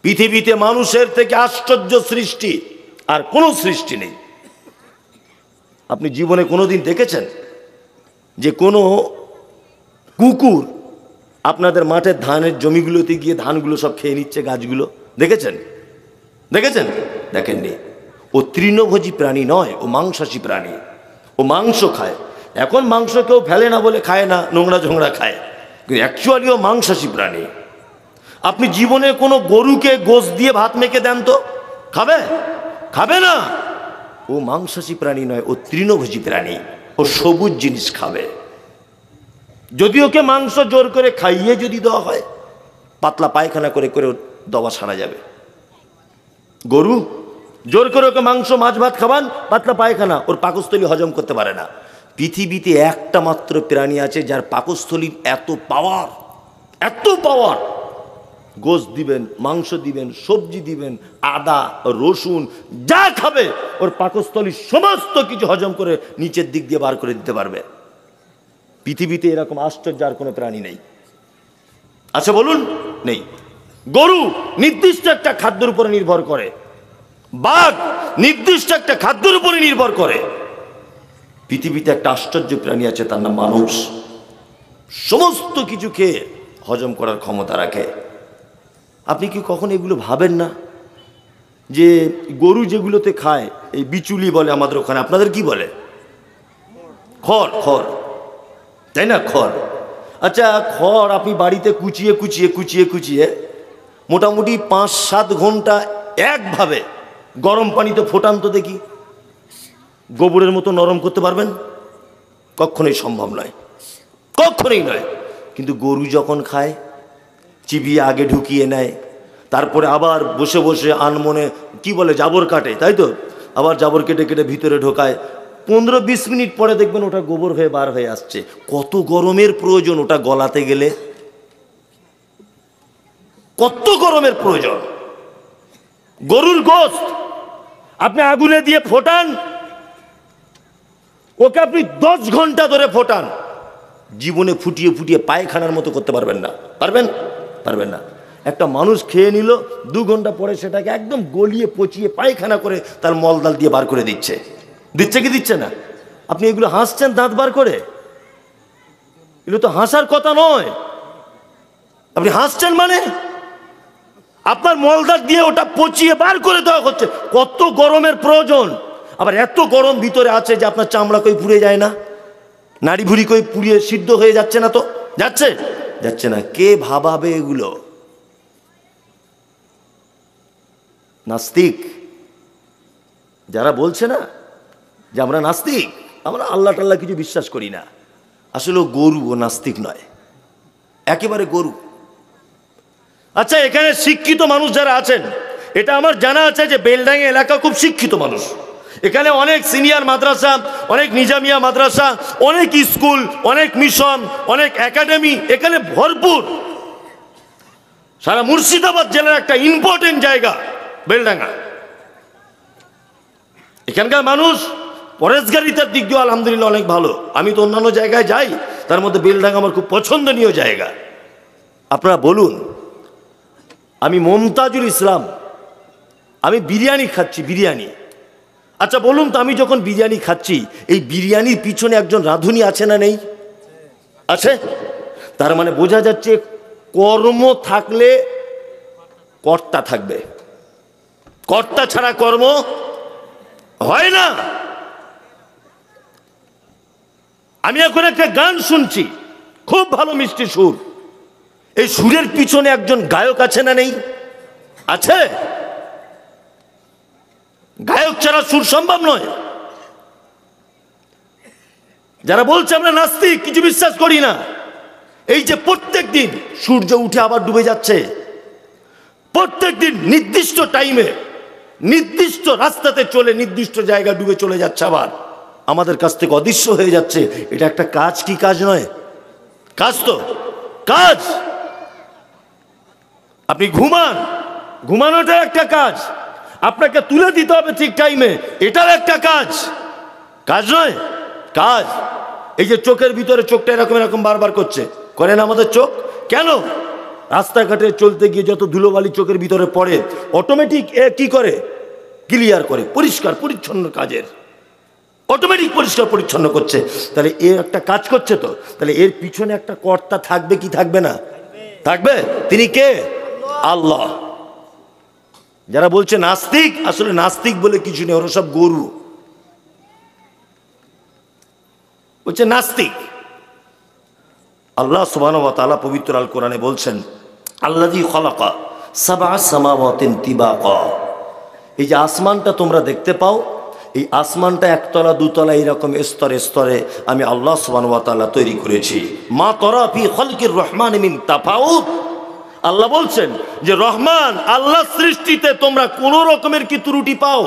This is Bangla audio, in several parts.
পৃথিবীতে মানুষের থেকে আশ্চর্য সৃষ্টি আর কোনো সৃষ্টি নেই। আপনি জীবনে কোনোদিন দেখেছেন যে কোনো কুকুর আপনাদের মাঠের ধানের জমিগুলোতে গিয়ে ধানগুলো সব খেয়ে নিচ্ছে, গাছগুলো? দেখেছেন? দেখেছেন? দেখেননি। ও তৃণভোজী প্রাণী নয়, ও মাংসাশী প্রাণী। ও মাংস খায়। এখন মাংস কেউ ফেলে না বলে খায় না, নোংরা ঝোংরা খায়, কিন্তু অ্যাকচুয়ালি ও মাংসাশী প্রাণী। আপনি জীবনে কোনো গরুকে গোশ দিয়ে ভাত মেখে দেন তো খাবে? খাবে না। ও মাংসাশী প্রাণী নয়, ও তৃণভোজী প্রাণী। ও সবুজ জিনিস খাবে। যদি ওকে মাংস জোর করে খাইয়ে যদি দেওয়া হয়, পাতলা পায়খানা করে করে দবা সারা যাবে। গরু জোর করে ওকে মাংস মাছ ভাত খাবান, পাতলা পায়খানা, ওর পাকস্থলী হজম করতে পারে না। পৃথিবীতে একটা মাত্র প্রাণী আছে যার পাকস্থলীর এত পাওয়ার, এত পাওয়ার। গোশত দিবেন, মাংস দিবেন, সবজি দিবেন, আদা রসুন যা খাবে ওর পাকস্থলীর সমস্ত কিছু হজম করে নিচের দিক দিয়ে বার করে দিতে পারবে। পৃথিবীতে এরকম আশ্চর্য আর কোনো প্রাণী নেই। আচ্ছা বলুন, নেই। গরু নির্দিষ্ট একটা খাদ্যের উপরে নির্ভর করে, বাঘ নির্দিষ্ট একটা খাদ্যের উপরে নির্ভর করে। পৃথিবীতে একটা আশ্চর্য প্রাণী আছে, তার নাম মানুষ। সমস্ত কিছু খেয়ে হজম করার ক্ষমতা রাখে। আপনি কি কখনো এগুলো ভাবেন না যে গরু যেগুলোতে খায়, এই বিচুলি বলে আমাদের ওখানে, আপনাদের কি বলে? খড়। খড়, তাই না? খড়। আচ্ছা, খড় আপনি বাড়িতে কুচিয়ে কুচিয়ে কুচিয়ে কুচিয়ে মোটামুটি 5-7 ঘন্টা একভাবে গরম পানিতে ফোটান তো দেখি, গোবরের মতো নরম করতে পারবেন? কখনোই সম্ভব নয়, কখনোই নয়। কিন্তু গরু যখন খায়, চিবিয়ে আগে ঢুকিয়ে নেয়, তারপরে আবার বসে বসে আনমনে কি বলে জাবর কাটে, তাই তো? আবার জাবর কেটে কেটে ভিতরে ঢোকায়। 15-20 মিনিট পরে দেখবেন ওটা গোবর হয়ে বার হয়ে আসছে। কত গরমের প্রয়োজন ওটা গলাতে গেলে, কত গরমের প্রয়োজন। গরুর গোশত আপনি আগুনে দিয়ে ফোটান, ওকে আপনি 10 ঘন্টা ধরে ফোটান, জীবনে ফুটিয়ে ফুটিয়ে পায়খানার মতো করতে পারবেন না। পারবেন? পারবেন না। একটা মানুষ খেয়ে নিল, 2 ঘন্টা পরে সেটাকে একদম গলিয়ে পচিয়ে পায়খানা করে তার মলদাল দিয়ে বার করে দিচ্ছে। দিচ্ছে কি দিচ্ছে না? আপনি এগুলো হাসছেন দাঁত বার করে, এগুলো তো হাসার কথা নয়। আপনি হাসছেন মানে আপনার মলদার দিয়ে ওটা পচিয়ে বার করে দেওয়া হচ্ছে। কত গরমের প্রয়োজন। আবার এত গরম ভিতরে আছে যে আপনার চামড়া কই পুড়ে যায় না, নাড়ি ভুড়ি কই পুড়িয়ে সিদ্ধ হয়ে যাচ্ছে না? তো যাচ্ছে? যাচ্ছে না। কে ভাবাবে এগুলো? নাস্তিক যারা বলছে না যে আমরা নাস্তিক, আমরা আল্লাহ টাল্লাহ কিছু বিশ্বাস করি না, আসলে গরু ও নাস্তিক নয়, একেবারে গরু। আচ্ছা, এখানে শিক্ষিত মানুষ যারা আছেন, এটা আমার জানা আছে যে বেলডাঙ্গা এলাকা খুব শিক্ষিত মানুষ। এখানে অনেক সিনিয়র মাদ্রাসা, অনেক নিজামিয়া মাদ্রাসা, অনেক স্কুল, অনেক মিশন, অনেক একাডেমি এখানে ভরপুর। সারা মুর্শিদাবাদ জেলার একটা ইম্পর্টেন্ট জায়গা বেলডাঙ্গা। এখানকার মানুষ পরেশগারিতার দিক দিয়ে আলহামদুলিল্লাহ অনেক ভালো। আমি তো অন্যান্য জায়গায় যাই, তার মধ্যে বেলডাঙ্গা আমার খুব পছন্দনীয় জায়গা। আপনারা বলুন, আমি মমতাজুল ইসলাম, আমি বিরিয়ানি খাচ্ছি, বিরিয়ানি। আচ্ছা বলুন তো, আমি যখন বিরিয়ানি খাচ্ছি, এই বিরিয়ানির পিছনে একজন রাঁধুনি আছে না নেই? আছে। তার মানে বোঝা যাচ্ছে কর্ম থাকলে কর্তা থাকবে, কর্তা ছাড়া কর্ম হয় না। আমি এখন একটা গান শুনছি, খুব ভালো মিষ্টি সুর। এই সুরের পিছনে একজন গায়ক আছে না নেই? আছে। গায়ক ছাড়া সুর সম্ভব নয়। যারা বলছে আমরা নাস্তিক, কিছু বিশ্বাস করি না, এই যে প্রত্যেক দিন সূর্য উঠে আবার ডুবে যাচ্ছে, প্রত্যেক দিন নির্দিষ্ট টাইমে নির্দিষ্ট রাস্তাতে চলে নির্দিষ্ট জায়গা ডুবে চলে যাচ্ছে, আবার আমাদের কাছ থেকে অদৃশ্য হয়ে যাচ্ছে। এটা একটা কাজ কি কাজ নয়? কাজ তো, কাজ। আপনি ঘুমান, ঘুমানোটা একটা কাজ, আপনাকে তুলে দিতে হবে ঠিক টাইমে, এটাও একটা কাজ। কাজ নয়? কাজ। এই যে চোখের ভিতরে চোখটা এরকম এরকম বারবার করছে, করেন আমাদের চোখ কেন? রাস্তাঘাটে চলতে গিয়ে যত ধুলোবালি চোখের ভিতরে পড়ে অটোমেটিক এ কি করে, ক্লিয়ার করে, পরিষ্কার পরিচ্ছন্ন কাজের অটোমেটিক পরিষ্কার পরিচ্ছন্ন করছে। তাহলে এ একটা কাজ করছে, তো তাহলে এর পিছনে একটা কর্তা থাকবে কি থাকবে না? থাকবে। তিনি কে? আল্লাহ। যারা বলছে নাস্তিক, আসলে নাস্তিক বলে কিছু নেই, ওরা সব গরু। বলছে নাস্তিক। আল্লাহ সুবহানাহু ওয়া তাআলা পবিত্র আল কোরআনে বলছেন, আল্লাযী খালাকা সাবআ সামাওয়াতিন তিবাকা। এই যে আসমানটা তোমরা দেখতে পাও, এই আসমানটা একতলা দুতলা এইরকম স্তরে স্তরে আমি আল্লাহ সুবহানাহু ওয়া তাআলা তৈরি করেছি। মা তারা ফি খালকির রহমানি মিন তাফাউত। আল্লাহ বলছেন যে রহমান আল্লাহ সৃষ্টিতে তোমরা কোন রকমের কি ত্রুটি পাও?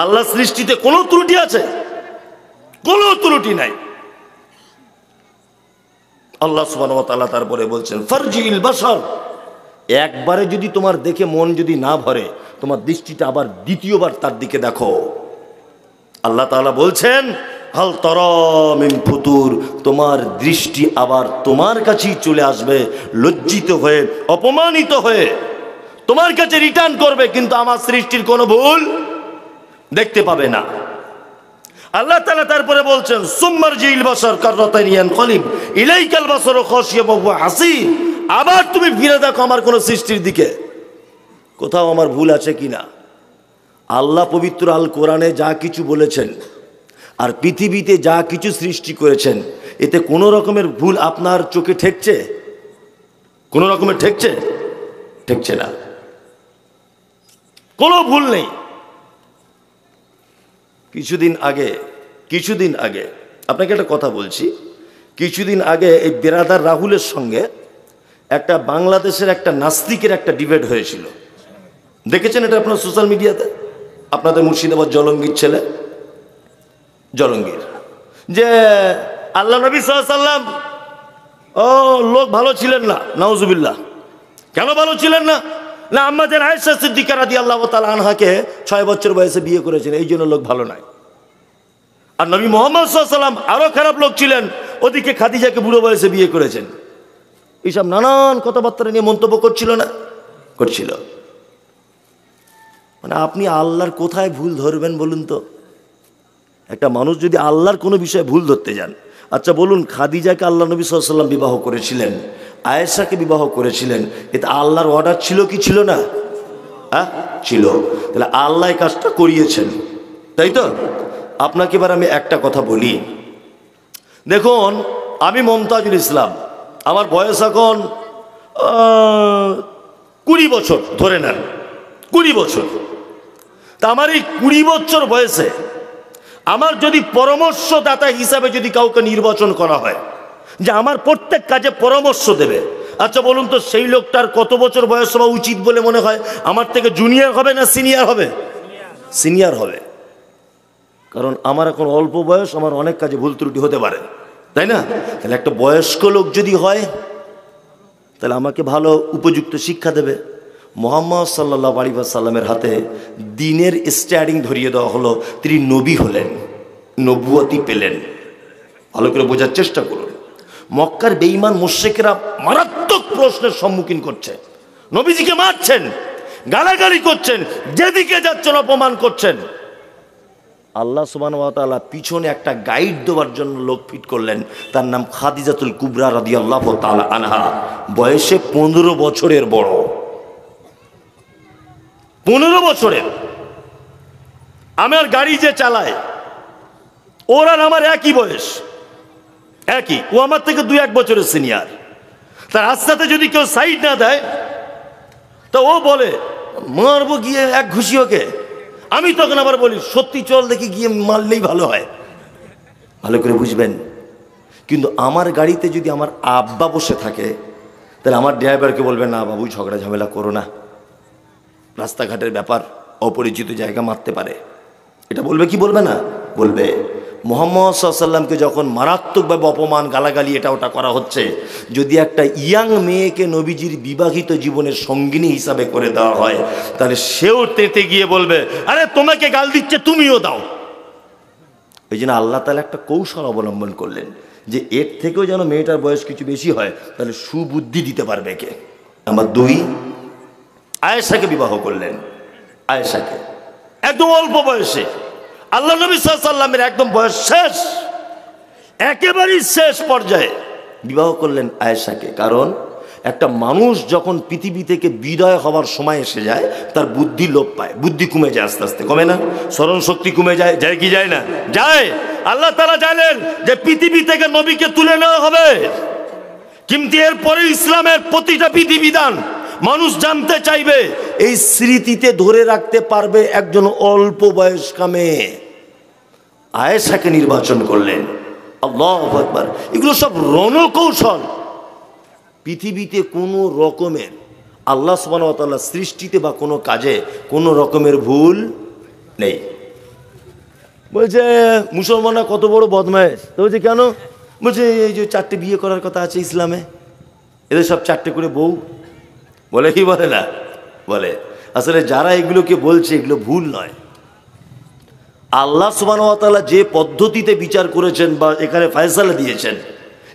আল্লাহ সৃষ্টিতে কোনো ত্রুটি আছে? কোনো ত্রুটি নাই। আল্লাহ সুবহানাহু ওয়া তাআলা তারপরে বলছেন ফারজিল বাশার, একবারে যদি তোমার দেখে মন যদি না ভরে, তোমার দৃষ্টিটা আবার দ্বিতীয়বার তার দিকে দেখো। আল্লাহ তাআলা বলছেন হাল তারা মিন ফুতুর, তোমার দৃষ্টি আবার তোমার কাছেই চলে আসবে, লজ্জিত হয়ে অপমানিত হয়ে তোমার কাছে রিটার্ন করবে, কিন্তু আমার সৃষ্টির কোনো ভুল দেখতে পাবে না। আল্লাহ তাআলা তারপরে বলছেন সুম্মারজিল বাশার কাররাতাইন ইয়ানকালিব ইলাইকাল বাসারু খাশিয়াম ওয়া হুয়া হাসিব, আবার তুমি ফিরে দেখো আমার কোন সৃষ্টির দিকে, কোথাও আমার ভুল আছে কিনা। আল্লাহ পবিত্র আল কোরআনে যা কিছু বলেছেন আর পৃথিবীতে যা কিছু সৃষ্টি করেছেন, এতে কোনো রকমের ভুল আপনার চোখে ঠেকছে? কোনো রকমের ঠেকছে? ঠেকছে না, কোনো ভুল নেই। কিছুদিন আগে আপনাকে একটা কথা বলছি, কিছুদিন আগে এই বেরাদার রাহুলের সঙ্গে একটা বাংলাদেশের একটা নাস্তিকের একটা ডিবেট হয়েছিল। দেখেছেন এটা আপনার সোশ্যাল মিডিয়াতে? আপনাদের মুর্শিদাবাদ জলঙ্গির ছেলে, জলঙ্গির, যে আল্লাহ নবী সাল্লাল্লাহু আলাইহি ওয়াসাল্লাম লোক ভালো ছিলেন না, নাউজুবিল্লাহ। কেন ভালো ছিলেন না? না আম্মাজান আয়েশা সিদ্দিকা রাদিয়াল্লাহু তাআলা আনহাকে 6 বছর বয়সে বিয়ে করেছেন, এই জন্য লোক ভালো নাই। আর নবী মুহাম্মদ সাল্লাল্লাহু আলাইহি ওয়াসাল্লাম আরো খারাপ লোক ছিলেন, ওদিকে খাদিজাকে বুড়ো বয়সে বিয়ে করেছেন। এইসব নানান কথাবার্তা নিয়ে মন্তব্য করছিল না? করছিল। মানে আপনি আল্লাহর কোথায় ভুল ধরবেন বলুন তো? একটা মানুষ যদি আল্লাহর কোনো বিষয়ে ভুল ধরতে যান, আচ্ছা বলুন, খাদিজাকে আল্লাহ নবী সাল্লাল্লাহু আলাইহি ওয়াসাল্লাম বিবাহ করেছিলেন, আয়েশাকে বিবাহ করেছিলেন, এতে আল্লাহর অর্ডার ছিল কি ছিল না? হ্যাঁ ছিল। তাহলে আল্লাহ এই কাজটা করিয়েছেন, তাই তো? আপনাকে এবার আমি একটা কথা বলি। দেখুন, আমি মমতাজুল ইসলাম, আমার বয়স এখন 20 বছর, ধরে নেন 20 বছর। তা আমার এই 20 বছর বয়সে আমার যদি পরামর্শদাতা হিসাবে যদি কাউকে নির্বাচন করা হয় যে আমার প্রত্যেক কাজে পরামর্শ দেবে, আচ্ছা বলুন তো সেই লোকটার কত বছর বয়স হওয়া উচিত বলে মনে হয়? আমার থেকে জুনিয়র হবে না সিনিয়র হবে? সিনিয়র হবে, কারণ আমার এখন অল্প বয়স, আমার অনেক কাজে ভুল ত্রুটি হতে পারে, তাই না? তাহলে একটা বয়স্ক লোক যদি হয় তাহলে আমাকে ভালো উপযুক্ত শিক্ষা দেবে। মুহাম্মদ সাল্লাল্লাহু আলাইহি ওয়াসাল্লামের হাতে দ্বীনের স্টিয়ারিং ধরিয়ে দেওয়া হলো, তিনি নবী হলেন, নবুয়তি পেলেন। ভালো করে বোঝার চেষ্টা করুন। মক্কার বেঈমান মুশরিকরা মারাত্মক প্রশ্নের সম্মুখীন করছে, নবীজিকে মারছেন, গালাগালি করছেন, যেদিকে যাচ্ছেন অপমান করছেন। আল্লাহ সুবহানাহু ওয়া তাআলা পিছনে একটা গাইড দেওয়ার জন্য লোক ফিট করলেন, তার নাম খাদিজাতুল কুবরা রাদিয়াল্লাহু তাআলা আনহা, বয়সে 15 বছরের বড়, 15 বছরের। আমার গাড়ি যে চালায় ওর আর আমার একই বয়স, একই। ও আমার থেকে 2-1 বছরের সিনিয়র। তার রাস্তাতে যদি কেউ সাইড না দেয় তো ও বলে মারবো গিয়ে এক ঘুষি ওকে। আমি তখন আবার বলি সত্যি চল দেখি, গিয়ে মারলেই ভালো হয়। ভালো করে বুঝবেন। কিন্তু আমার গাড়িতে যদি আমার আব্বা বসে থাকে তাহলে আমার ড্রাইভারকে বলবে না বাবু ঝগড়া ঝামেলা করো না, রাস্তাঘাটের ব্যাপার, অপরিচিত জায়গা মারতে পারে, এটা বলবে কি বলবে না? বলবে। মুহাম্মদ সাল্লাল্লাহু আলাইহি ওয়াসাল্লামকে যখন মারাত্মকভাবে অপমান, গালাগালি, এটা ওটা করা হচ্ছে, যদি একটা ইয়াং মেয়েকে নবীজির বিবাহিত জীবনের সঙ্গিনী হিসাবে করে দেওয়া হয় তাহলে সেও তেতে গিয়ে বলবে আরে তোমাকে গাল দিচ্ছে তুমিও দাও। এই জন্য আল্লাহ তাআলা একটা কৌশল অবলম্বন করলেন, যে এর থেকেও যেন মেয়েটার বয়স কিছু বেশি হয়, তাহলে সুবুদ্ধি দিতে পারবে কে? নাম্বার 2, আয়েশাকে বিবাহ করলেন। আয়েশাকে একদম অল্প বয়সে, আল্লাহ নবী সাল্লাল্লাহু আলাইহি ওয়াসাল্লামের একদম বয়স শেষ, একেবারেই শেষ পর্যায়ে বিবাহ করলেন আয়েশাকে। কারণ একটা মানুষ যখন পৃথিবী থেকে বিদায় হওয়ার সময় এসে যায়, তার বুদ্ধি লোপ পায়, বুদ্ধি কমে যায়, আস্তে আস্তে কমে না? স্মরণ শক্তি কমে যায়, যায় কি যায় না? যায়। আল্লাহ তাআলা জানেন যে পৃথিবী থেকে নবীকে তুলে নেওয়া হবে, কিন্তু এরপরে ইসলামের প্রতিটা বিধিবিধান মানুষ জানতে চাইবে। এই স্মৃতিতে ধরে রাখতে পারবে একজন অল্প বয়স্কা মেয়ে। আয়েশাকে নির্বাচন করলেন। আল্লাহু আকবার। এগুলো সব রণকৌশল। পৃথিবীতে কোনো রকমের আল্লাহ সুবহানাহু ওয়া তাআলা সৃষ্টিতে বা কোনো কাজে কোনো রকমের ভুল নেই। বলছে মুসলমানরা কত বড় বদমাইশ। তো বলছে কেন? বলছে এই যে 4টে বিয়ে করার কথা আছে ইসলামে, এদের সব 4টে করে বউ। বলে কি বলে না? বলে আসলে যারা এগুলোকে বলছে এগুলো ভুল নয়। আল্লাহ সুবহানাহু ওয়া তাআলা যে পদ্ধতিতে বিচার করেছেন বা এখানে ফয়সালা দিয়েছেন,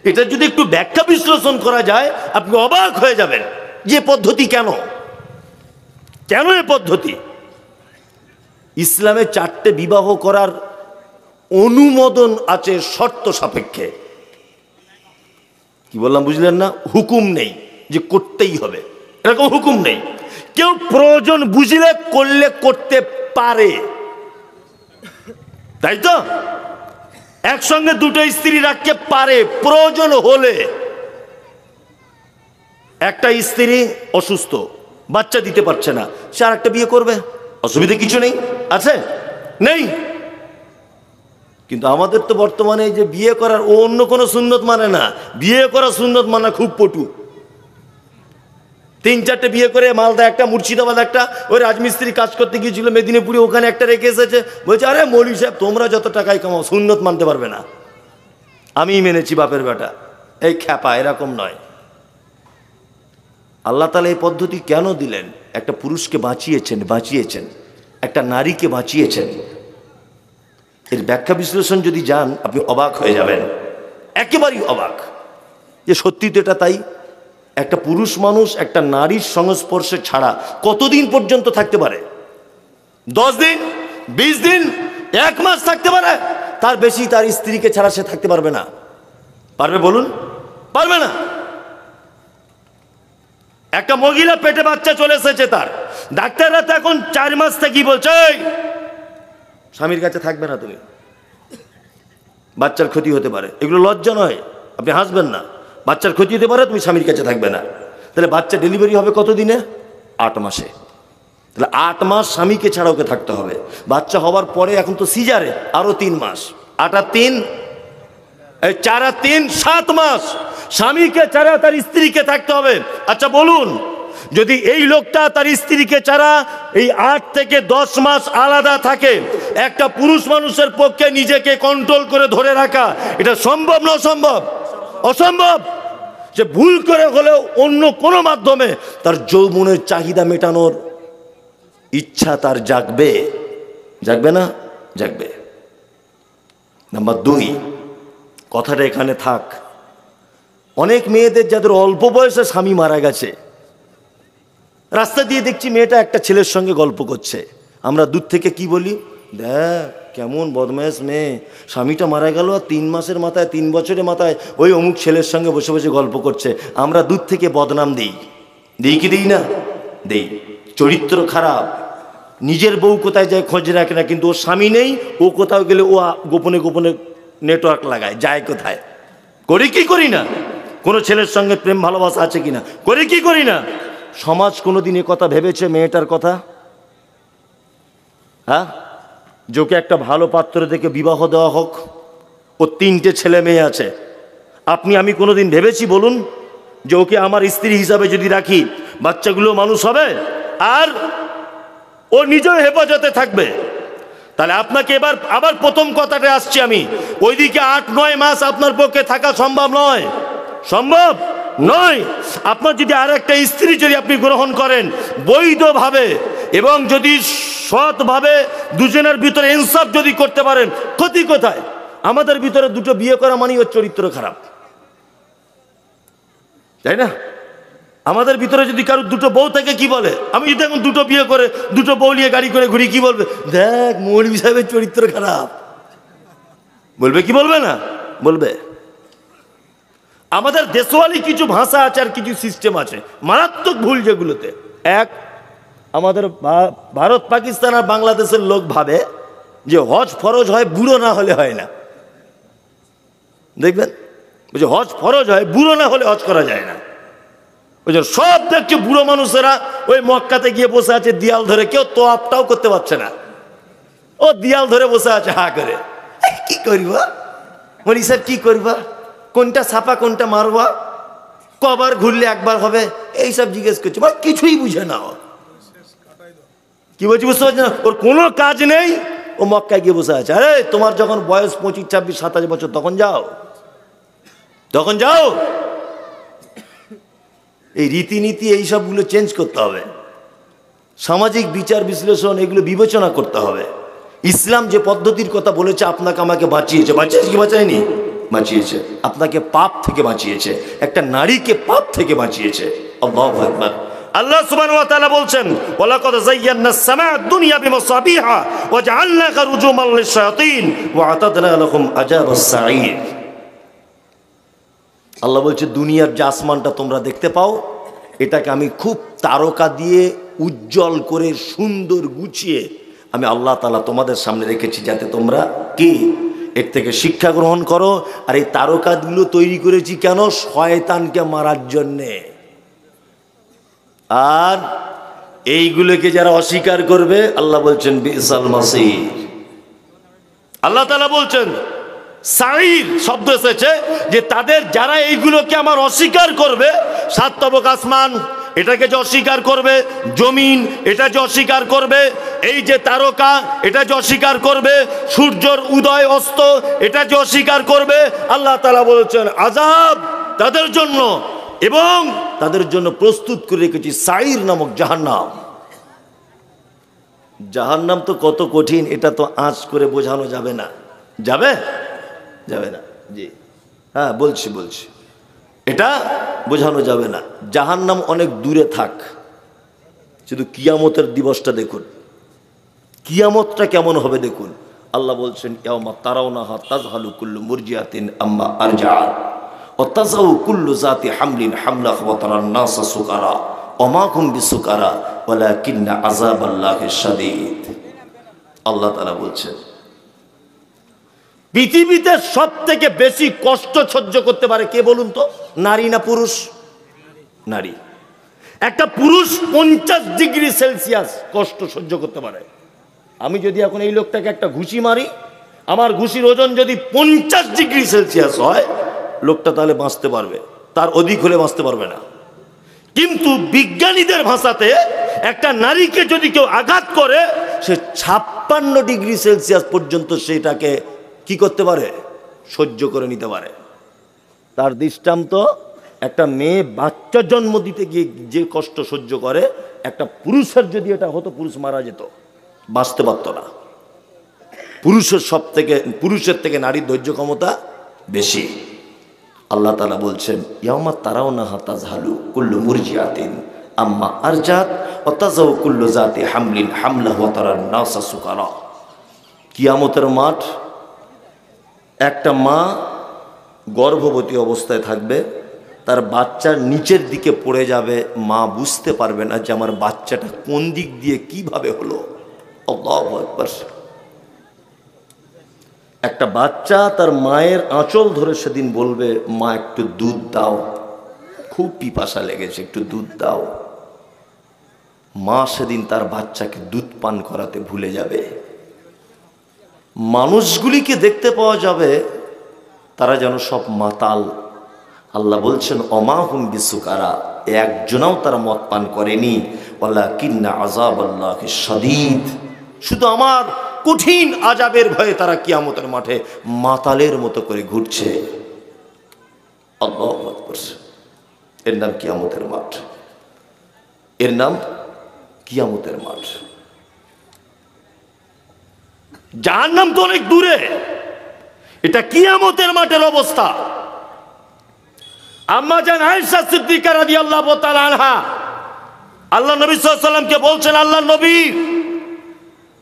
এটা যদি একটু ব্যাখ্যা বিশ্লেষণ করা যায় আপনি অবাক হয়ে যাবেন যে পদ্ধতি কেন, কেন এ পদ্ধতি। ইসলামে 4টে বিবাহ করার অনুমোদন আছে শর্ত সাপেক্ষে। কি বললাম বুঝলেন না? হুকুম নেই যে করতেই হবে, এরকম হুকুম নেই। কেউ প্রয়োজন বুঝলে করলে করতে পারে, তাই তো? একসঙ্গে 2টো স্ত্রী রাখতে পারে প্রয়োজন হলে। একটা স্ত্রী অসুস্থ, বাচ্চা দিতে পারছে না, সে আরেকটা বিয়ে করবে, অসুবিধা কিছু নেই, আছে নেই? কিন্তু আমাদের তো বর্তমানে যে বিয়ে করার ও অন্য কোনো সুন্নত মানে না, বিয়ে করা সুন্নত মানা খুব পটু। 3-4টে বিয়ে করে মালদা একটা, মুর্শিদাবাদ একটা, ওই রাজমিস্ত্রি কাজ করতে গিয়েছিল মেদিনীপুরে, ওখানে একটা রেখে এসেছে। বলছে আরে মৌলভী সাহেব তোমরা যত টাকায় কামাও সুন্নত মানতে পারবে না, আমি মেনেছি বাপের বেটা। এই খ্যাপা, এরকম নয়। আল্লাহ তাআলা এই পদ্ধতি কেন দিলেন? একটা পুরুষকে বাঁচিয়েছেন, একটা নারীকে বাঁচিয়েছেন। এর ব্যাখ্যা বিশ্লেষণ যদি যান আপনি অবাক হয়ে যাবেন, একেবারেই অবাক যে সত্যি তো এটা তাই। একটা পুরুষ মানুষ একটা নারীর সংস্পর্শে ছাড়া কতদিন পর্যন্ত থাকতে পারে? 10 দিন, 20 দিন, 1 মাস থাকতে পারে, তার বেশি তার স্ত্রীকে ছাড়া সে থাকতে পারবে না। পারবে বলুন? পারবে না। একটা মহিলা পেটে বাচ্চা চলে এসেছে, তার ডাক্তাররা তো এখন 4 মাস থেকে বলছে স্বামীর কাছে থাকবে না তুমি, বাচ্চার ক্ষতি হতে পারে। এগুলো লজ্জা নয়, আপনি হাসবেন না। বাচ্চার ক্ষতি হতে পারে, তুমি স্বামীর কাছে থাকবে না। তাহলে বাচ্চা ডেলিভারি হবে কত দিনে? 8 মাসে। তাহলে 8 মাস স্বামীকে ছাড়া ওকে থাকতে হবে। বাচ্চা হওয়ার পরে এখন তো সিজারে, আরো 3 মাস। 8 আর 3, 4 আর 3, 7 মাস স্বামীকে ছাড়া তার স্ত্রীকে থাকতে হবে। আচ্ছা বলুন, যদি এই লোকটা তার স্ত্রীকে ছাড়া এই 8 থেকে 10 মাস আলাদা থাকে, একটা পুরুষ মানুষের পক্ষে নিজেকে কন্ট্রোল করে ধরে রাখা এটা সম্ভব না? অসম্ভব, অসম্ভব। যে ভুল করে হলেও অন্য কোনো মাধ্যমে তার যৌবনের চাহিদা মেটানোর ইচ্ছা তার জাগবে, জাগবে না? জাগবে। নাম্বার 2, কথাটা এখানে থাক। অনেক মেয়েদের যাদের অল্প বয়সে স্বামী মারা গেছে, রাস্তা দিয়ে দেখছি মেয়েটা একটা ছেলের সঙ্গে গল্প করছে, আমরা দূর থেকে কি বলি? দেখ কেমন বদমাইশ মেয়ে, স্বামীটা মারা গেল আর 3 মাসের মাথায়, 3 বছরের মাথায় ওই অমুক ছেলের সঙ্গে বসে বসে গল্প করছে। আমরা দূর থেকে বদনাম দিই, দিই কি দিই না? দিই। চরিত্র খারাপ, নিজের বউ কোথায় যায় খোঁজ রাখে না, কিন্তু ওর স্বামী নেই, ও কোথাও গেলে ও গোপনে গোপনে নেটওয়ার্ক লাগায়, যায় কোথায়। করি কি করি না? কোনো ছেলের সঙ্গে প্রেম ভালোবাসা আছে কিনা? করি কি করি না? সমাজ কোনোদিন এ কথা ভেবেছে মেয়েটার কথা? হ্যাঁ, যে ওকে একটা ভালো পাত্র দেখে বিবাহ দেওয়া হোক, ওর 3টে ছেলে মেয়ে আছে। আপনি আমি কোনোদিন ভেবেছি বলুন যে ওকে আমার স্ত্রী হিসাবে যদি রাখি বাচ্চাগুলো মানুষ হবে আর ও নিজেও হেফাজতে থাকবে? তাহলে আপনাকে এবার আবার প্রথম কথাটা আসছি আমি, ওইদিকে 8-9 মাস আপনার পক্ষে থাকা সম্ভব নয়, সম্ভব নয়। আপনার যদি আর একটা স্ত্রী যদি আপনি গ্রহণ করেন বৈধভাবে এবং যদি সৎভাবে দুজনের ভিতরে ইনসাফ যদি করতে পারেন, ক্ষতি কোথায়? আমাদের ভিতরে দুটো বিয়ে করা মানেই ওর চরিত্র খারাপ, তাই না? আমাদের ভিতরে যদি কারো দুটো বউ থাকে কি বলে? আমি যদি এখন দুটো বিয়ে করে দুটো বউ নিয়ে গাড়ি করে ঘুরি, কি বলবে? দেখ মৌলভী সাহেবের চরিত্র খারাপ। বলবে কি বলবে না? বলবে। আমাদের দেশওয়ালি কিছু ভাষা আছে আর কিছু সিস্টেম আছে, মারাত্মক ভুল যেগুলোতে। এক, আমাদের ভারত পাকিস্তান আর বাংলাদেশের লোক ভাবে যে হজ ফরজ হয় বুড়ো না হলে হয় না। দেখবেন যে হজ ফরজ হয়, বুড়ো না হলে হজ করা যায় না। ওই জন্য সব দেখছে বুড়ো মানুষেরা ওই মক্কাতে গিয়ে বসে আছে দিয়াল ধরে, কেউ তো আপটাও করতে পারছে না, ও দিয়াল ধরে বসে আছে হা করে। কি করবা মনি সাহেব, কি করবা? কোনটা ছাপা কোনটা মারবা, কবার ঘুরলে একবার হবে, এইসব জিজ্ঞেস করছে। মানে কিছুই বুঝে না। কি বলছি বুঝতে পারছি না? ওর কোনো কাজ নেই, ও মক্কায় গিয়ে বসে আছে। আরে তোমার যখন বয়স 25, 26, 27 বছর তখন যাও, তখন যাও। এই রীতিনীতি এইসবগুলো চেঞ্জ করতে হবে। সামাজিক বিচার বিশ্লেষণ এগুলো বিবেচনা করতে হবে। ইসলাম যে পদ্ধতির কথা বলেছে আপনাকে আমাকে বাঁচিয়েছে, বাঁচিয়েছে কি বাঁচায়নি? বাঁচিয়েছে। আপনাকে পাপ থেকে বাঁচিয়েছে, একটা নারীকে পাপ থেকে বাঁচিয়েছে। আল্লাহু আকবার। আল্লাহ সুবহানাহু ওয়া তাআলা বলছেন, ওয়ালাকাদ যায়্যানাস সামাআদ দুনিয়া বিমাসাবিহা ওয়া জাআলনাহা রুজুমান লিশ-শায়াতিন ওয়া আতাদনা লাহুম আযাবাস সাঈর। আল্লাহ বলছে দুনিয়ার যে আসমানটা তোমরা দেখতে পাও, এটাকে আমি খুব তারকা দিয়ে উজ্জ্বল করে সুন্দর গুছিয়ে আমি আল্লাহ তাআলা তোমাদের সামনে রেখেছি, যাতে তোমরা কি এর থেকে শিক্ষা গ্রহণ করো। আর এই তারকাগুলো তৈরি করেছি কেন? শয়তানকে মারার জন্যে। আর এইগুলোকে যারা অস্বীকার করবে, আল্লাহ বলছেন বিসাল মাসির। আল্লাহ তাআলা বলছেন সাঈর শব্দ এসেছে যে তাদের যারা এইগুলোকে আমার অস্বীকার করবে, সাত তবক আসমান এটাকে যে অস্বীকার করবে, জমিন এটা যে অস্বীকার করবে, এই যে তারকা এটা যে অস্বীকার করবে, সূর্যের উদয় অস্ত এটা যে অস্বীকার করবে, আল্লাহ তাআলা বলেছেন আযাব তাদের জন্য, এবং তাদের জন্য প্রস্তুত করে রেখেছি সাঈর নামক জাহান্নাম। জাহান্নাম তো কত কঠিন, এটা তো আঁচ করে বোঝানো যাবে না। যাবে? যাবে না। জি হ্যাঁ, বলছি এটা বোঝানো যাবে না। জাহান্নাম অনেক দূরে থাক, শুধু কিয়ামতের দিবসটা দেখুন, কিয়ামতটা কেমন হবে দেখুন। আল্লাহ বলছেন ইয়াওমা তারাউনাহা তাযহালু কুল্লু মুরজিআতিন আম্মা আরজাআত ওয়া তাযাউ কুল্লু যাতি হামলিন হামলাহা ওয়া তারান নাসা সুকারা ওয়া মা হুম বিসুকারা ওয়ালাকিন্না আযাবাল্লাহি শাদীদ। আল্লাহ তাআলা বলছেন পৃথিবীতে সব থেকে বেশি কষ্ট সহ্য করতে পারে কে বলুন তো? নারী না পুরুষ? নারী। একটা পুরুষ 50 ডিগ্রি সেলসিয়াস কষ্ট সহ্য করতে পারে। আমি যদি এখন এই লোকটাকে একটা ঘুষি মারি, আমার ঘুষির ওজন যদি 50 ডিগ্রি সেলসিয়াস হয়, লোকটা তাহলে বাঁচতে পারবে, তার অধিক হলে বাঁচতে পারবে না। কিন্তু বিজ্ঞানীদের ভাষাতে একটা নারীকে যদি কেউ আঘাত করে, সে 56 ডিগ্রি সেলসিয়াস পর্যন্ত সেটাকে কি করতে পারে? সহ্য করে নিতে পারে। তার দৃষ্টান্ত একটা মেয়ে বাচ্চা জন্ম দিতে গিয়ে যে কষ্ট সহ্য করে, একটা পুরুষের যদি এটা হতো, পুরুষ মারা যেত, বাঁচতে পারত না। পুরুষের থেকে নারীর ধৈর্য ক্ষমতা বেশি। আল্লাহ তাআলা বলছেন ইয়াওমা তারাউনাহা তাযহালু কুল্লু মুরজিআতিন আম্মা আরজাত ওয়া তাযাউ কুল্লু যাতি হামলিন হামলাহা ওয়া তারান নাসা সুকারা। কিয়ামতের মাঠ, একটা মা গর্ভবতী অবস্থায় থাকবে, তার বাচ্চার নিচের দিকে পড়ে যাবে, মা বুঝতে পারবে না যে আমার বাচ্চাটা কোন দিক দিয়ে কিভাবে হলো। আল্লাহু আকবার। একটা বাচ্চা তার মায়ের আঁচল ধরে সেদিন বলবে, মা একটু দুধ দাও, খুব পিপাসা লেগেছে, একটু দুধ দাও। মা সেদিন তার বাচ্চাকে দুধ পান করাতে ভুলে যাবে। মানুষগুলিকে দেখতে পাওয়া যাবে তারা যেন সব মাতাল। আল্লাহ বলছেন ওমা হুম বিসুকারা, একজনাও তারা মদ পান করেনি। ওয়ালাকিন্না আযাবাল্লাহি শাদীদ, শুধু আমার কঠিন আযাবের ভয়ে তারা কিয়ামতের মাঠে মাতালের মতো করে ঘুরছে। আল্লাহু আকবার। এর নাম কিয়ামতের মাঠ, এর নাম কিয়ামতের মাঠ। জাহান্নাম তো অনেক দূরে, এটা কিয়ামতের মাঠের অবস্থা। আম্মা জান আয়েশা সিদ্দিকা রাদিয়াল্লাহু তাআলা আনহা আল্লাহ নবী সাল্লাল্লাহু আলাইহি ওয়াসাল্লামকে বলছেন, আল্লাহ নবী,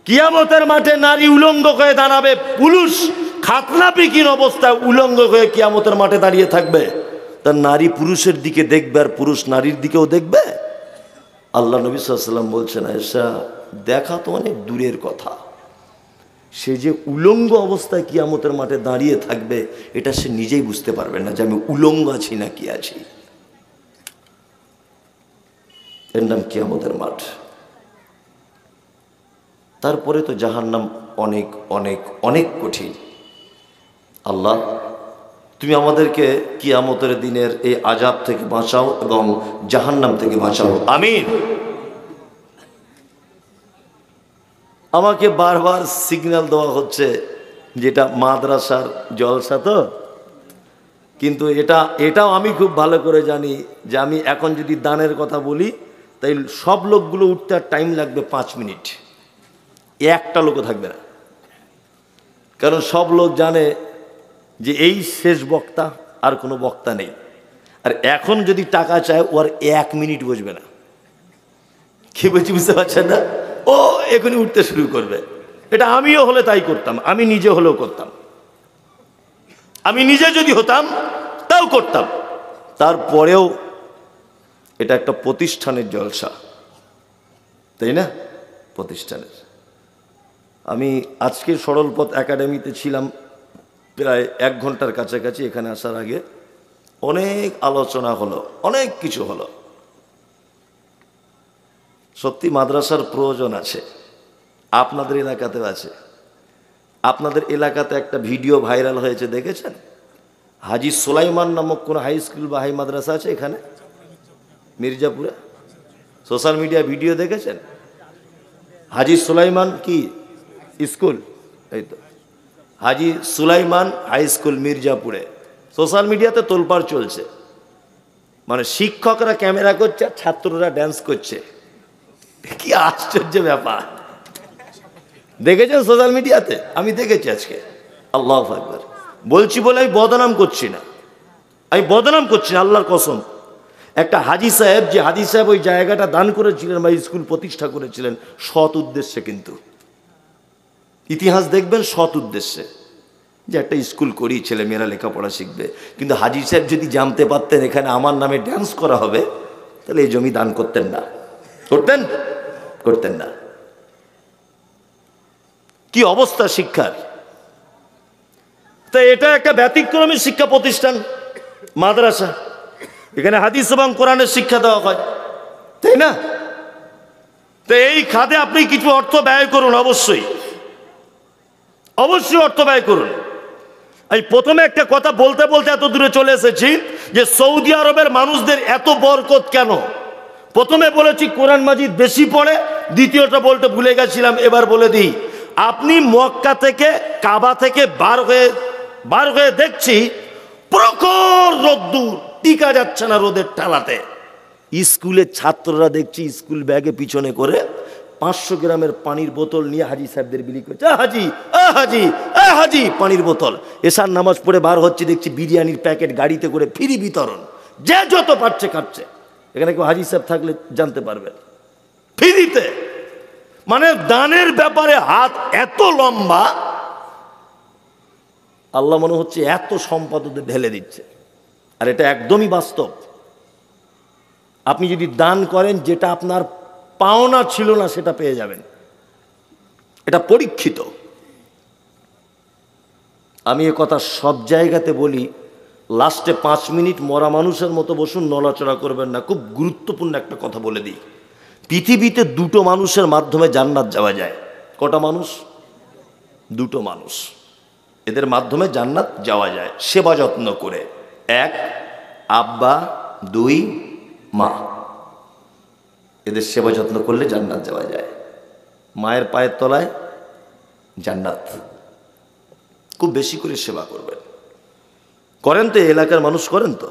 কিয়ামতের মাঠে নারী উলঙ্গ হয়ে দাঁড়াবে, পুরুষ খাতনাপিকিন অবস্থায় উলঙ্গ হয়ে কিয়ামতের মাঠে দাঁড়িয়ে থাকবে। তার নারী পুরুষের দিকে দেখবে আর পুরুষ নারীর দিকেও দেখবে। আল্লাহ নবী সাল্লাল্লাহু আলাইহি ওয়াসাল্লাম বলছেন, আয়েশা দেখা তো অনেক দূরের কথা, সে যে উলঙ্গ অবস্থায় কিয়ামতের মাঠে দাঁড়িয়ে থাকবে এটা সে নিজেই বুঝতে পারবে না যে আমি উলঙ্গ আছি না কি আছি। এর নাম কিয়ামতের মাঠ। তারপরে তো জাহান্নাম অনেক অনেক অনেক কঠিন। আল্লাহ তুমি আমাদেরকে কিয়ামতের দিনের এই আযাব থেকে বাঁচাও এবং জাহান্নাম থেকে বাঁচাও, আমিন। আমাকে বারবার সিগন্যাল দেওয়া হচ্ছে যেটা মাদ্রাসার জলসা তো, কিন্তু এটাও আমি খুব ভালো করে জানি যে আমি এখন যদি দানের কথা বলি তাই সব লোকগুলো উঠতে আর টাইম লাগবে 5 মিনিট, একটা লোকও থাকবে না। কারণ সব লোক জানে যে এই শেষ বক্তা, আর কোনো বক্তা নেই। আর এখন যদি টাকা চায় ও আর 1 মিনিট বসবে না। কি বলছি বুঝতে পারছেন না? ও এখনই উঠতে শুরু করবে। এটা আমিও হলে তাই করতাম, আমি নিজে হলেও করতাম, আমি নিজে যদি হতাম তাও করতাম। তারপরেও এটা একটা প্রতিষ্ঠানের জলসা, তাই না? প্রতিষ্ঠানের। আমি আজকে সরল পথ একাডেমিতে ছিলাম প্রায় 1 ঘন্টার কাছাকাছি। এখানে আসার আগে অনেক আলোচনা হলো, অনেক কিছু হলো। সত্যি মাদ্রাসার প্রয়োজন আছে, আপনাদের এলাকাতেও আছে। আপনাদের এলাকাতে একটা ভিডিও ভাইরাল হয়েছে, দেখেছেন? হাজী সুলাইমান নামক কোন হাই স্কুল বা হাই মাদ্রাসা আছে এখানে মির্জাপুরে? সোশ্যাল মিডিয়া ভিডিও দেখেছেন? হাজী সুলাইমান কি স্কুল? এই তো হাজী সুলাইমান হাই স্কুল মির্জাপুরে। সোশ্যাল মিডিয়াতে তোলপাড় চলছে, মানে শিক্ষকরা ক্যামেরা করছে আর ছাত্ররা ড্যান্স করছে। কি আশ্চর্য ব্যাপার! দেখেছেন সোশ্যাল মিডিয়াতে? আমি দেখেছি আজকে। আল্লাহু আকবার। বলছি বলে আমি বদনাম করছি না, আমি বদনাম করছি না, আল্লাহর কসম। একটা হাজী সাহেব, যে হাজী সাহেব ওই জায়গাটা দান করেছিলেন বা স্কুল প্রতিষ্ঠা করেছিলেন সৎ উদ্দেশ্যে, কিন্তু ইতিহাস দেখবেন সৎ উদ্দেশ্যে, যে একটা স্কুল করি ছেলে মেয়েরা লেখাপড়া শিখবে। কিন্তু হাজী সাহেব যদি জানতে পারতেন এখানে আমার নামে ড্যান্স করা হবে তাহলে এই জমি দান করতেন না, করতেন না। কি অবস্থা শিক্ষার! তাই এটা একটা ব্যতিক্রমী শিক্ষা প্রতিষ্ঠান মাদ্রাসা। এখানে হাদিস এবং কোরআনের শিক্ষা দেওয়া হয়, তাই না? তো এই খাতে আপনি কিছু অর্থ ব্যয় করুন, অবশ্যই অবশ্যই অর্থ ব্যয় করুন। আমি প্রথমে একটা কথা বলতে বলতে এত দূরে চলে এসেছি যে সৌদি আরবের মানুষদের এত বরকত কেন। প্রথমে বলেছি কোরআন মাজিদ বেশি পড়ে, দ্বিতীয়টা বলতে ভুলে গেছিলাম, এবার বলে দিই। আপনি মক্কা থেকে কাবা থেকে বার হয়ে দেখছি প্রখর রোদ্দুর, টিকা যাচ্ছে না রোদের ঠালাতে। স্কুলের ছাত্ররা দেখছি স্কুল ব্যাগে পিছনে করে 500 গ্রামের পানির বোতল নিয়ে হাজী সাহেবদের বিলি করছে। হাজি হাজি হাজি পানির বোতল। এশার নামাজ পড়ে বার হচ্ছে, দেখছি বিরিয়ানির প্যাকেট গাড়িতে করে ফ্রি বিতরণ, যে যত পারছে খাচ্ছে। এখানে কেউ হাজী সাহেব থাকলে জানতে পারবেন, ফ্রিতে। মানে দানের ব্যাপারে হাত এত লম্বা, আল্লাহ মনে হচ্ছে এত সম্পদ ওদের ঢেলে দিচ্ছে। আর এটা একদমই বাস্তব। আপনি যদি দান করেন যেটা আপনার পাওনা ছিল না সেটা পেয়ে যাবেন, এটা পরীক্ষিত। আমি এ কথা সব জায়গাতে বলি। লাস্টে 5 মিনিট মরা মানুষের মতো বসুন, নড়াচড়া করবেন না। খুব গুরুত্বপূর্ণ একটা কথা বলে দিই। পৃথিবীতে 2টো মানুষের মাধ্যমে জান্নাত যাওয়া যায়। কটা মানুষ? 2টো মানুষ। এদের মাধ্যমে জান্নাত যাওয়া যায় সেবা যত্ন করে। 1 আব্বা, 2 মা। এদের সেবা যত্ন করলে জান্নাত যাওয়া যায়। মায়ের পায়ের তলায় জান্নাত। খুব বেশি করে সেবা করবেন। করেন তো? এলাকার মানুষ করেন তো?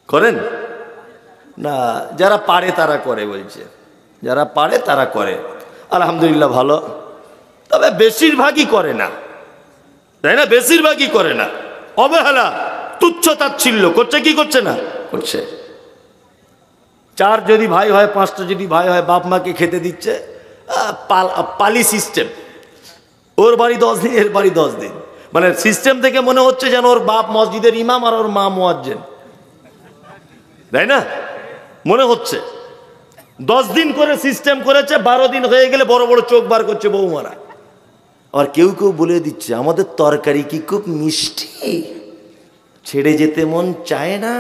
করেন না? যারা পারে তারা করে, বলছে যারা পারে তারা করে। আলহামদুলিল্লাহ, ভালো। তবে বেশিরভাগই করে না। তাই না? বেশিরভাগই করে না, অবহেলা, তুচ্ছ তাচ্ছিল্য করছে, কি করছে না করছে। 4 যদি ভাই হয়, 5টা যদি ভাই হয়, বাপ মাকে খেতে দিচ্ছে, পালি সিস্টেম, ওর বাড়ি 10 দিন, এর বাড়ি 10 দিন, মানে সিস্টেম থেকে মনে হচ্ছে যেন ওর বাপ মসজিদের ইমাম আর ওর মা মুয়াজ্জিন, তাই না? মনে হচ্ছে 10 দিন করে সিস্টেম করেছে, 12 দিন হয়ে গেলে বড় বড় চোখ বার করছে বৌমারা। আর কেউ কেউ বলে দিচ্ছে আমাদের তরকারি কি খুব মিষ্টি, ছেড়ে যেতে মন চায় না।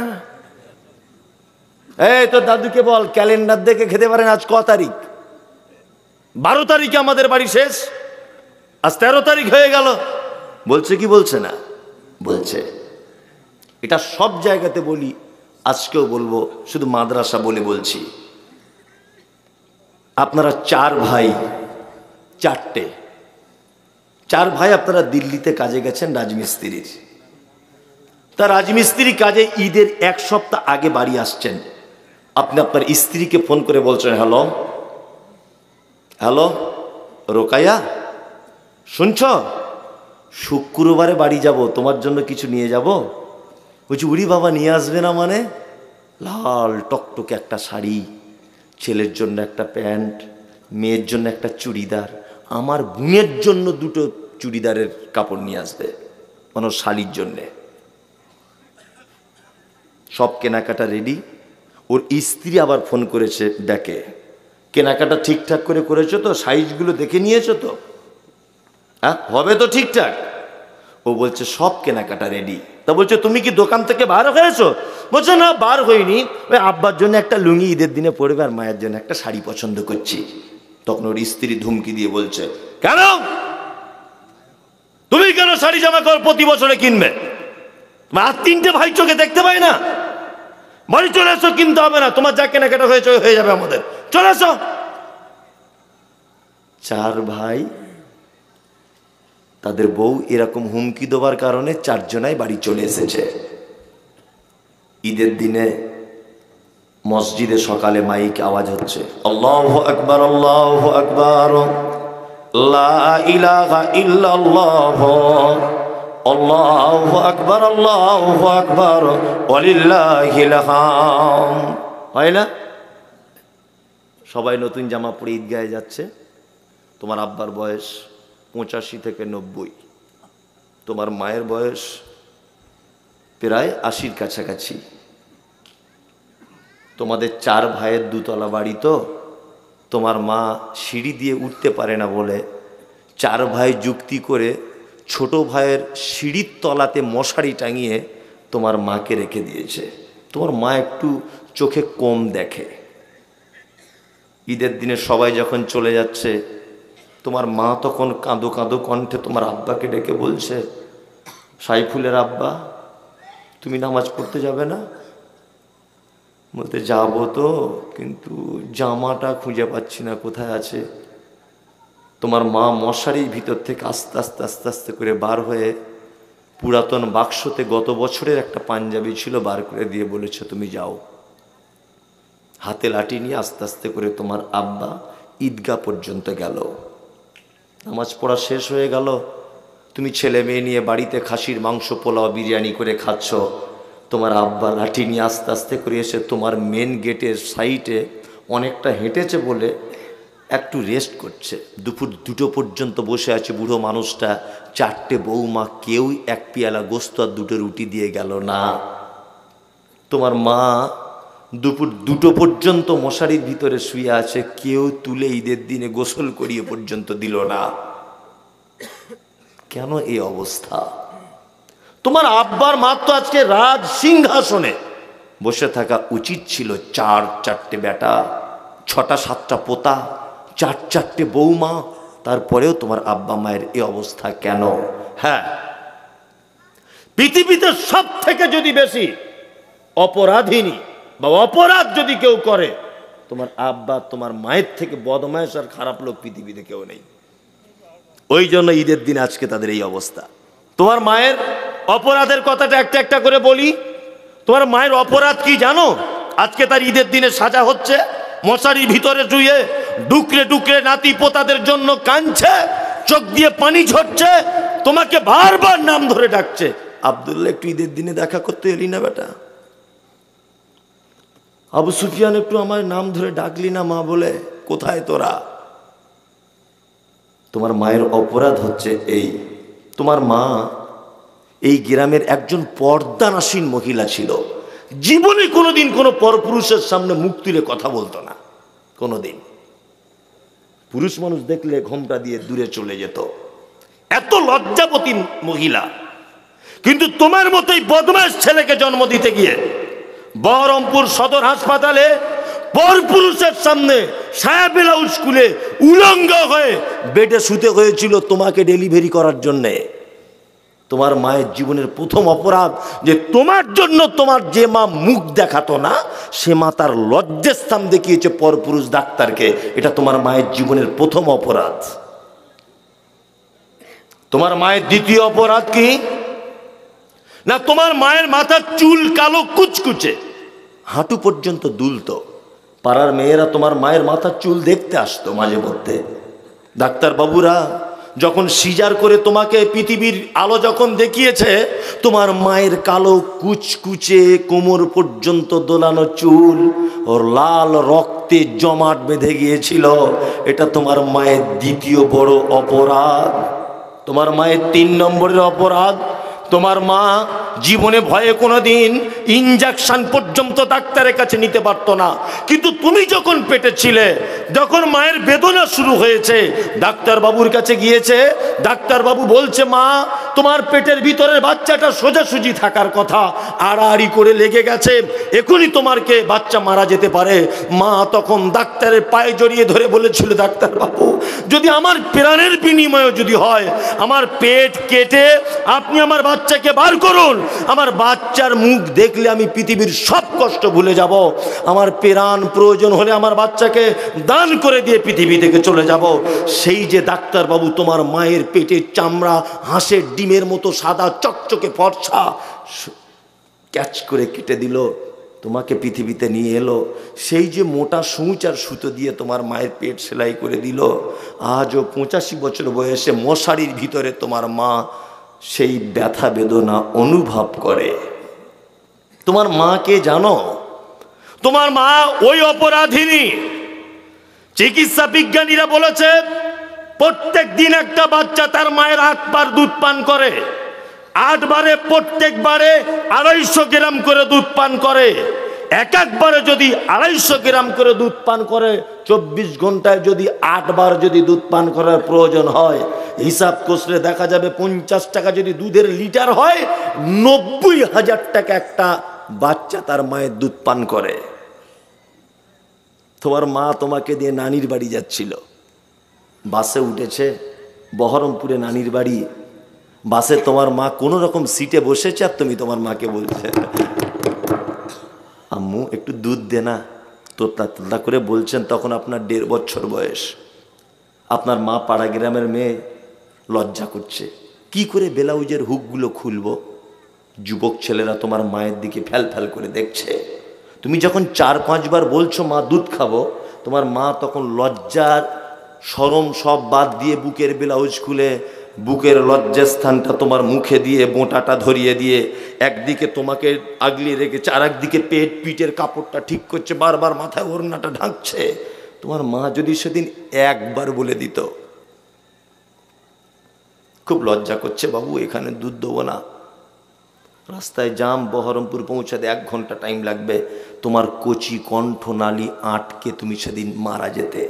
এই তোর দাদুকে বল ক্যালেন্ডার দেখে খেতে পারেন আজ ক তারিখ? 12 তারিখে আমাদের বাড়ি শেষ, আজ 13 তারিখ হয়ে গেল। বলছে কি বলছে না? বলছে। এটা সব জায়গাতে বলি, আজকেও বলবো, শুধু মাদ্রাসা বলে বলছি। আপনারা 4 ভাই, 4 ভাই আপনারা দিল্লিতে কাজে গেছেন রাজমিস্ত্রির। তা রাজমিস্ত্রি কাজে ঈদের 1 সপ্তাহ আগে বাড়ি আসছেন। আপনি আপনার স্ত্রীকে ফোন করে বলছেন, হ্যালো হ্যালো রোকাইয়া, শুনছ? শুক্রবারে বাড়ি যাব, তোমার জন্য কিছু নিয়ে যাব। বলছি উড়ি বাবা, নিয়ে আসবে না মানে? লাল টকটকে একটা শাড়ি, ছেলের জন্য একটা প্যান্ট, মেয়ের জন্য একটা চুড়িদার, আমার বোনের জন্য 2টো চুড়িদারের কাপড় নিয়ে আসবে, মানে শাড়ির জন্যে। সব কেনাকাটা রেডি। ওর স্ত্রী আবার ফোন করেছে, দেখে কেনাকাটা ঠিকঠাক করে করেছো তো, সাইজগুলো দেখে নিয়েছো তো, হ্যাঁ হবে তো ঠিকঠাক? ও বলছে সব কেনাকাটা রেডি। তা বলছে তুমি কি দোকান থেকে বার হয়েছো? বলছে না বার হইনি, ওই আব্বার জন্য একটা লুঙ্গি ঈদের দিনে পরবে আর মায়ের জন্য একটা শাড়ি পছন্দ করছি। তখন ওর স্ত্রী ধুমকি দিয়ে বলছে, কেন তুমি কেন শাড়ি জামা প্রতি বছরে কিনবে? আর 3টে ভাই চোখে দেখতে পাই না? বাড়ি চলে এসো, কিনতে হবে না, তোমার যা কেনাকাটা হয়েছে হয়ে যাবে, আমাদের চলে এসো। 4 ভাই, তাদের বউ এরকম হুমকি দেওয়ার কারণে 4 জনাই বাড়ি চলে এসেছে। ঈদের দিনে মসজিদে সকালে মাইক আওয়াজ হচ্ছে, আল্লাহু আকবার আল্লাহু আকবার, লা ইলাহা ইল্লাল্লাহ, আল্লাহু আকবার আল্লাহু আকবার, ওয়ালিল্লাহিল হামদ। হয় না? সবাই নতুন জামা পরে ঈদগাহে যাচ্ছে। তোমার আব্বার বয়স 85 থেকে 90, তোমার মায়ের বয়স প্রায় 80-র কাছাকাছি। তোমাদের 4 ভাইয়ের 2তলা বাড়ি, তো তোমার মা সিঁড়ি দিয়ে উঠতে পারে না বলে 4 ভাই যুক্তি করে ছোট ভাইয়ের সিঁড়ির তলাতে মশারি টাঙিয়ে তোমার মাকে রেখে দিয়েছে। তোমার মা একটু চোখে কম দেখে। ঈদের দিনে সবাই যখন চলে যাচ্ছে, তোমার মা তখন কাঁদো কাঁদো কণ্ঠে তোমার আব্বাকে ডেকে বলছে, সাইফুলের আব্বা তুমি নামাজ পড়তে যাবে না? বলতে যাবো তো, কিন্তু জামাটা খুঁজে পাচ্ছি না, কোথায় আছে। তোমার মা মশারির ভিতর থেকে আস্তে আস্তে আস্তে আস্তে করে বার হয়ে পুরাতন বাক্সতে গত বছরের একটা পাঞ্জাবি ছিল, বার করে দিয়ে বলেছে তুমি যাও। হাতে লাঠি নিয়ে আস্তে আস্তে করে তোমার আব্বা ঈদগাহ পর্যন্ত গেল। নামাজ পড়া শেষ হয়ে গেল, তুমি ছেলে মেয়ে নিয়ে বাড়িতে খাসির মাংস, পোলাও, বিরিয়ানি করে খাচ্ছ। তোমার আব্বা লাঠি নিয়ে আস্তে আস্তে করে এসে তোমার মেন গেটের সাইডে অনেকটা হেঁটেছে বলে একটু রেস্ট করছে। দুপুর 2টো পর্যন্ত বসে আছে বুড়ো মানুষটা। 4টে বৌমা, কেউ 1 পেয়ালা গোস্ত আর 2টো রুটি দিয়ে গেল না। তোমার মা দুপুর 2টো পর্যন্ত মশারির ভিতরে শুয়ে আছে, কেউ তুলে ঈদের দিনে গোসল করিয়ে পর্যন্ত দিল না। কেন এই অবস্থা? তোমার আব্বার মাত্র আজকে রাজ সিংহাসনে বসে থাকা উচিত ছিল। 4টে বেটা, 6টা-7টা পোতা, 4টে বৌমা, তারপরেও তোমার আব্বা মায়ের এই অবস্থা কেন? হ্যাঁ, পৃথিবীতে সব থেকে যদি বেশি অপরাধিনী বা অপরাধ যদি কেউ করে, তোমার আব্বা তোমার মায়ের থেকে বদমায়েশ আর খারাপ লোক পৃথিবীতে কেউ নেই। ওই জন্য ঈদের দিন আজকে তাদের এই অবস্থা। তোমার মায়ের অপরাধের কথাটা একটা একটা করে বলি। তোমার মায়ের অপরাধ কি জানো? আজকে তার ঈদের দিনে সাজা হচ্ছে, মশারির ভিতরে শুয়ে ডুকরে ডুকরে নাতি পোতাদের জন্য কাঁদছে, চোখ দিয়ে পানি ঝরছে, তোমাকে বারবার নাম ধরে ডাকছে, আব্দুল্লাহ একটু ঈদের দিনে দেখা করতে এলি না বেটা? আবু সুফিয়ান একটু আমার নাম ধরে ডাকলি না মা বলে? কোথায় তোরা? তোমার মায়ের অপরাধ হচ্ছে এই, তোমার মা এই গ্রামের একজন পর্দানাসীন মহিলা ছিল। জীবনে কোনোদিন কোনো পরপুরুষের সামনে মুখ তুলে কথা বলতো না কোনোদিন। পুরুষ মানুষ দেখলে ঘোমটা দিয়ে দূরে চলে যেত, এত লজ্জাবতী মহিলা। কিন্তু তোমার মতোই বদমাশ ছেলেকে জন্ম দিতে গিয়ে বহরমপুর সদর হাসপাতালে পরপুরুষের সামনে সায়া ব্লাউজ খুলে উলঙ্গ হয়ে বেডে শুতে হয়েছিল তোমাকে ডেলিভারি করার জন্যে। তোমার মায়ের জীবনের প্রথম অপরাধ যে তোমার জন্য তোমার যে মা মুখ দেখাতো না, সে মা তার লজ্জাস্থান দেখিয়েছে পরপুরুষ ডাক্তারকে। এটা তোমার মায়ের জীবনের প্রথম অপরাধ। তোমার মায়ের দ্বিতীয় অপরাধ কি না, তোমার মায়ের মাথার চুল কালো কুচকুচে, হাঁটু পর্যন্ত দুলতো। পাড়ার মেয়েরা তোমার মায়ের মাথার চুল দেখতে আসতো মাঝে মধ্যে। ডাক্তার বাবুরা যখন সিজার করে তোমাকে পৃথিবীর আলো যখন দেখিয়েছে, তোমার মায়ের কালো কুচকুচে কোমর পর্যন্ত দোলানো চুল ওর লাল রক্তে জমাট বেঁধে গিয়েছিল। এটা তোমার মায়ের দ্বিতীয় বড় অপরাধ। তোমার মায়ের 3 নম্বরের অপরাধ, তোমার মা জীবনে ভয়ে কোনোদিন ইনজেকশন পর্যন্ত ডাক্তারের কাছে নিতে পারতো না। কিন্তু তুমি যখন পেটে ছিলে, যখন মায়ের বেদনা শুরু হয়েছে, ডাক্তার বাবুর কাছে গিয়েছে। ডাক্তার বাবু বলছে, মা তোমার পেটের ভিতরের বাচ্চাটা সোজাসুজি থাকার কথা, আড়াআড়ি করে লেগে গেছে, এখনই তোমারকে বাচ্চা মারা যেতে পারে। মা তখন ডাক্তারের পায়ে জড়িয়ে ধরে বলেছিল, ডাক্তার বাবু যদি আমার প্রাণের বিনিময়ে যদি হয়, আমার পেট কেটে আপনি আমার বাচ্চাকে বার করুন। আমার বাচ্চার মুখ দেখলে আমি পৃথিবীর সব কষ্ট ভুলে যাব। আমার প্রাণ প্রয়োজন হলে আমার বাচ্চাকে দান করে দিয়ে পৃথিবী থেকে চলে যাব। সেই যে ডাক্তার বাবু তোমার মায়ের পেটের চামড়া হাঁসের ডিমের মতো সাদা চকচকে ফর্সা ক্যাচ করে কেটে দিল, তোমাকে পৃথিবীতে নিয়ে এলো, সেই যে মোটা সূচ আর সুতো দিয়ে তোমার মায়ের পেট সেলাই করে দিল, আজও 85 বছর বয়সে মশারির ভিতরে তোমার মা সেই ব্যথা বেদনা অনুভব করে। তোমার মাকে জানো? তোমার মা ওই অপরাধিনী। চিকিৎসা বিজ্ঞানীরা বলেছে প্রত্যেক দিন একটা বাচ্চা তার মায়ের 8 বার দুধ পান করে, 8 বারে প্রত্যেকবারে 250 গ্রাম করে দুধ পান করে। এক একবারে যদি 250 গ্রাম করে দুধ পান করে, 24 ঘন্টায় যদি 8 বার যদি দুধ পান করার প্রয়োজন হয়, হিসাব করলে দেখা যাবে 50 টাকা যদি দুধের লিটার হয়, 90,000 টাকা একটা বাচ্চা তার মায়ের দুধ পান করে। তোমার মা তোমাকে দিয়ে নানির বাড়ি যাচ্ছিল, বাসে উঠেছে, বহরমপুরে নানির বাড়ি। বাসে তোমার মা কোনো রকম সিটে বসেছে, আর তুমি তোমার মাকে বলছে, আম্মু একটু দুধ দে না, তোতলা তোতলা করে বলছেন। তখন আপনার 1.5 বছর বয়স। আপনার মা পাড়া গ্রামের মেয়ে, লজ্জা করছে, কি করে ব্লাউজের হুকগুলো খুলবো। যুবক ছেলেরা তোমার মায়ের দিকে ফ্যাল ফ্যাল করে দেখছে। তুমি যখন 4-5 বার বলছো মা দুধ খাবো, তোমার মা তখন লজ্জার শরম সব বাদ দিয়ে বুকের ব্লাউজ খুলে বুকের লজ্জাস্থানটা তোমার মুখে দিয়ে বোঁটাটা ধরিয়ে দিয়ে একদিকে তোমাকে আগলিয়ে রেখেছে, আর একদিকে পিঠের কাপড়টা ঠিক করছে, বারবার মাথায় ওড়নাটা ঢাকছে। তোমার মা যদি সেদিন একবার বলে দিত, খুব লজ্জা করছে বাবু, এখানে দুধ দেবো না, রাস্তায় জাম, বহরমপুর পৌঁছাতে 1 ঘন্টা টাইম লাগবে, তোমার কচি কণ্ঠনালী আটকে তুমি সেদিন মারা যেতে।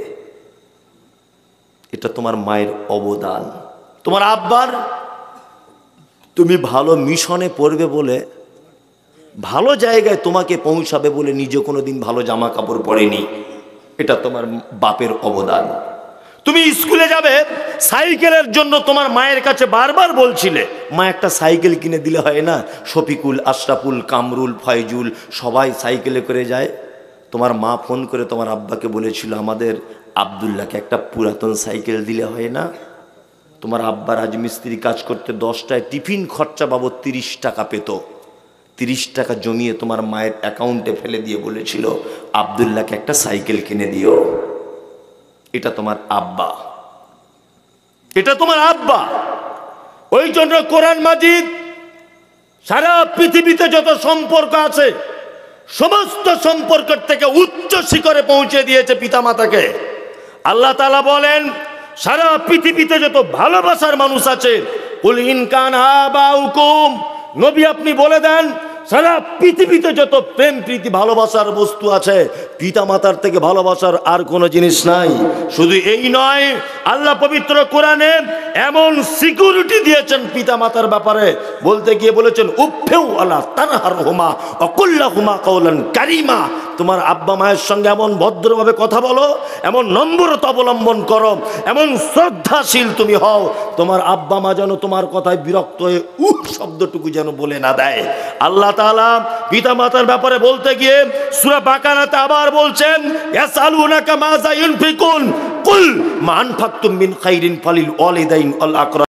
এটা তোমার মায়ের অবদান। তোমার আব্বার, তুমি ভালো মিশনে পড়বে বলে, ভালো জায়গায় তোমাকে পৌঁছাবে বলে নিজে কোনোদিন ভালো জামা কাপড় পরেনি। এটা তোমার বাপের অবদান। তুমি স্কুলে যাবে, সাইকেলের জন্য তোমার মায়ের কাছে বারবার বলছিলে, মা একটা সাইকেল কিনে দিলে হয় না? শফিকুল, আশরাফুল, কামরুল, ফয়জুল সবাই সাইকেলে করে যায়। তোমার মা ফোন করে তোমার আব্বাকে বলেছিল, আমাদের আব্দুল্লাহকে একটা পুরাতন সাইকেল দিলে হয় না? তোমার আব্বা রাজমিস্ত্রি কাজ করতে 10টায় টিফিন খরচা বাবদ 30 টাকা পেত। 30 টাকা জমিয়ে তোমার মায়ের অ্যাকাউন্টে ফেলে দিয়ে বলেছিল, আব্দুল্লাহকে একটা সাইকেল কিনে দিও। এটা তোমার আব্বা, এটা তোমার আব্বা। ওই জন্য কোরআন মাজিদ সারা পৃথিবীতে যত সম্পর্ক আছে সমস্ত সম্পর্কের থেকে উচ্চ শিখরে পৌঁছে দিয়েছে পিতামাতাকে। আল্লাহ তাআলা বলেন সারা পৃথিবীতে যত ভালোবাসার মানুষ আছে, কুল ইন কান আবাউকুম, নবী আপনি বলে দেন সারা পৃথিবীতে যত প্রেম প্রীতি ভালোবাসার বস্তু আছে পিতামাতার থেকে ভালোবাসার আর কোনো জিনিস নাই। শুধু এই নয়, আল্লাহ পবিত্র কোরআনে এমন সিকিউরিটি দিয়েছেন পিতামাতার ব্যাপারে, বলতে গিয়ে বলেছেন উফেউ আলা তানহারহুমা ওয়া কুল্লাহুমা কাওলান কারীমা, তোমার আব্বা মায়ের সঙ্গে এমন ভদ্রভাবে কথা বলো, এমন নম্রতা অবলম্বন করো, এমন শ্রদ্ধাশীল তুমি হও, তোমার আব্বা মা যেন তোমার কথায় বিরক্ত হয়ে উফ শব্দটুকু যেন বলে না দেয়। আল্লাহ তাআলা পিতামাতার ব্যাপারে বলতে গিয়ে সূরা বাকারাতে আবার বলছেন ইয়াসআলুনাকা মাযা ইউনফিকুন কুল মা আনফাকতুম মিন খাইরিন ফালিল ওয়ালিদাইন ওয়াল আকরাবিন।